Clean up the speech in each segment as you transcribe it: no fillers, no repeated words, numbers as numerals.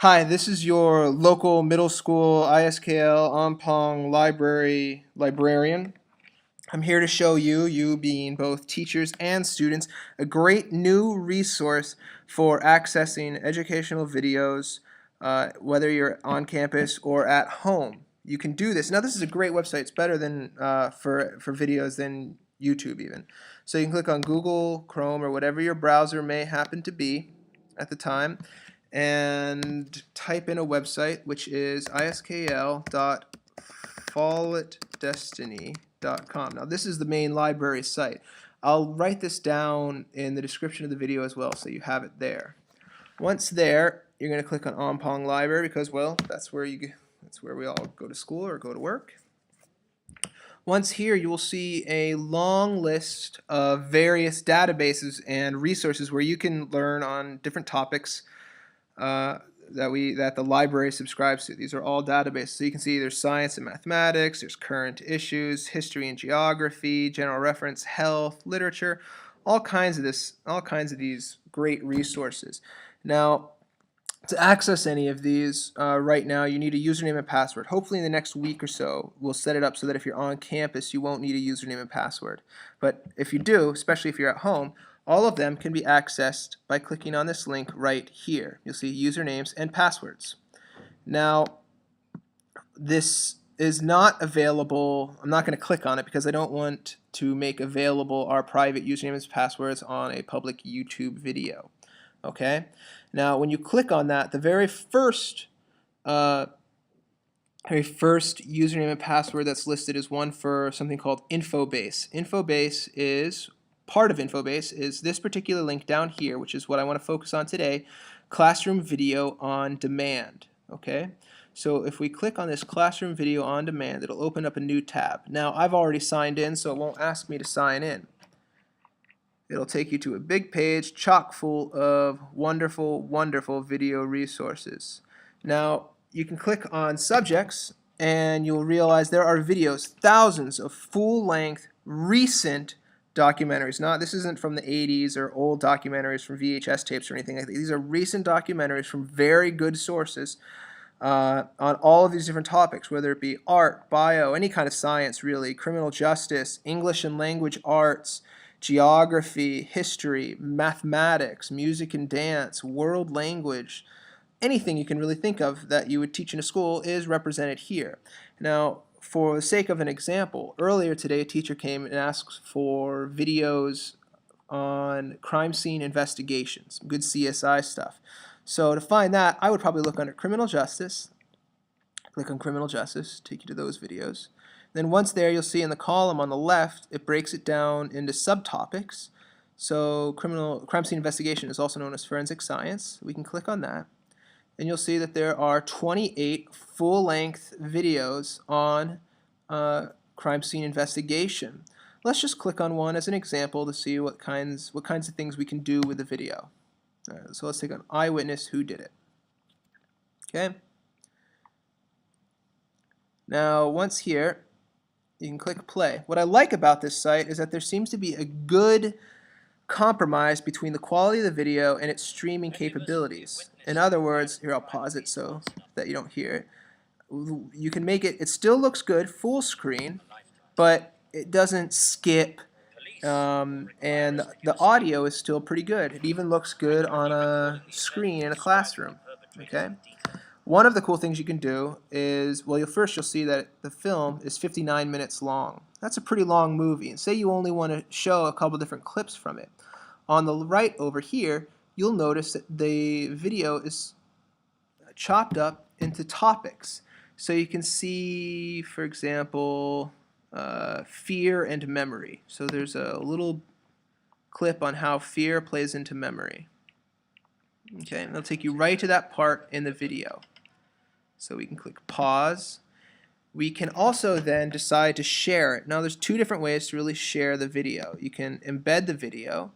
Hi, this is your local middle school ISKL Ampang Library librarian. I'm here to show you, you being both teachers and students, a great new resource for accessing educational videos, whether you're on campus or at home. You can do this. Now, this is a great website. It's better than for videos than YouTube even. So you can click on Google, Chrome, or whatever your browser may happen to be at the time, and type in a website, which is iskl.follettdestiny.com. Now, this is the main library site. I'll write this down in the description of the video as well, so you have it there. Once there, you're going to click on Ampang Library because, well, that's where we all go to school or go to work. Once here, you will see a long list of various databases and resources where you can learn on different topics that the library subscribes to. These are all databases. So you can see there's science and mathematics, there's current issues, history and geography, general reference, health, literature, all kinds of these great resources. Now, to access any of these right now, you need a username and password. Hopefully in the next week or so, we'll set it up so that if you're on campus, you won't need a username and password. But if you do, especially if you're at home, all of them can be accessed by clicking on this link right here. You'll see usernames and passwords. Now, this is not available. I'm not going to click on it because I don't want to make available our private usernames and passwords on a public YouTube video. Okay? Now, when you click on that, the very first username and password that's listed is one for something called Infobase. Part of Infobase is this particular link down here, which is what I want to focus on today, Classroom Video on Demand. Okay? So if we click on this Classroom Video on Demand, it'll open up a new tab. Now, I've already signed in, so it won't ask me to sign in. It'll take you to a big page chock full of wonderful, wonderful video resources. Now, you can click on subjects and you'll realize there are videos, thousands of full-length, recent documentaries. This isn't from the 80s or old documentaries from VHS tapes or anything like that. These are recent documentaries from very good sources on all of these different topics, whether it be art, bio, any kind of science really, criminal justice, English and language arts, geography, history, mathematics, music and dance, world language, anything you can really think of that you would teach in a school is represented here. Now, for the sake of an example, earlier today a teacher came and asked for videos on crime scene investigations, good CSI stuff. So to find that, I would probably look under criminal justice, click on criminal justice, take you to those videos. Then once there, you'll see in the column on the left, it breaks it down into subtopics. So crime scene investigation is also known as forensic science. We can click on that. And you'll see that there are 28 full-length videos on crime scene investigation. Let's just click on one as an example to see what kinds of things we can do with the video. All right, so let's take an eyewitness who did it. Okay. Now, once here, you can click play. What I like about this site is that there seems to be a good compromise between the quality of the video and its streaming capabilities. In other words, here I'll pause it so that you don't hear it. You can make it, it still looks good, full screen, but it doesn't skip, and the audio is still pretty good. It even looks good on a screen in a classroom. Okay. One of the cool things you can do is, well, you'll see that the film is 59 minutes long. That's a pretty long movie. And say you only want to show a couple different clips from it. On the right over here, you'll notice that the video is chopped up into topics. So you can see, for example, fear and memory. So there's a little clip on how fear plays into memory. Okay, and it'll take you right to that part in the video. So we can click pause. We can also then decide to share it. Now there's two different ways to really share the video. You can embed the video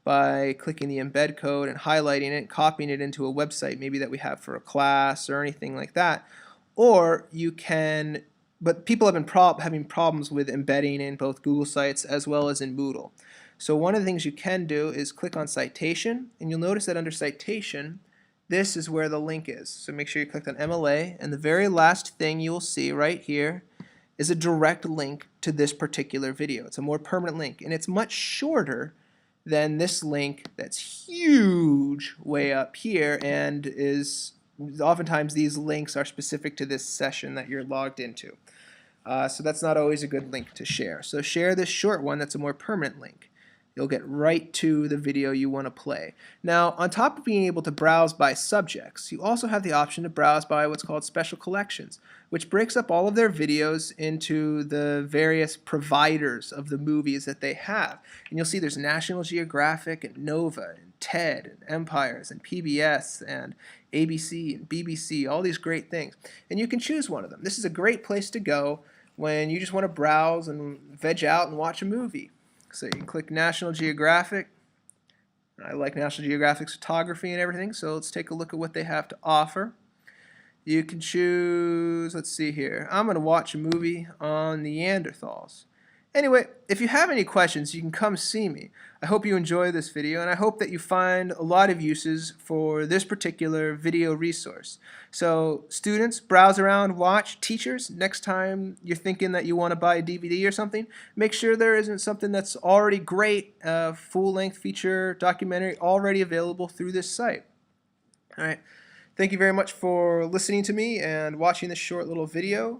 by clicking the embed code and highlighting it, copying it into a website maybe that we have for a class or anything like that. Or you can, but people have been having problems with embedding in both Google Sites as well as in Moodle. So one of the things you can do is click on citation, and you'll notice that under citation this is where the link is. So make sure you click on MLA, and the very last thing you will see right here is a direct link to this particular video. It's a more permanent link, and it's much shorter than this link that's huge way up here, and is oftentimes these links are specific to this session that you're logged into. So that's not always a good link to share. So share this short one that's a more permanent link. You'll get right to the video you want to play. Now, on top of being able to browse by subjects, you also have the option to browse by what's called special collections, which breaks up all of their videos into the various providers of the movies that they have. And you'll see there's National Geographic and Nova and TED and Empires and PBS and ABC and BBC, all these great things. And you can choose one of them. This is a great place to go when you just want to browse and veg out and watch a movie. So you can click National Geographic. I like National Geographic's photography and everything, so let's take a look at what they have to offer. You can choose, let's see here, I'm going to watch a movie on Neanderthals. Anyway, if you have any questions, you can come see me. I hope you enjoy this video, and I hope that you find a lot of uses for this particular video resource. So students, browse around, watch. Teachers, next time you're thinking that you want to buy a DVD or something, make sure there isn't something that's already great, full-length feature documentary already available through this site. All right. Thank you very much for listening to me and watching this short little video.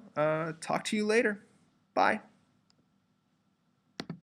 Talk to you later. Bye.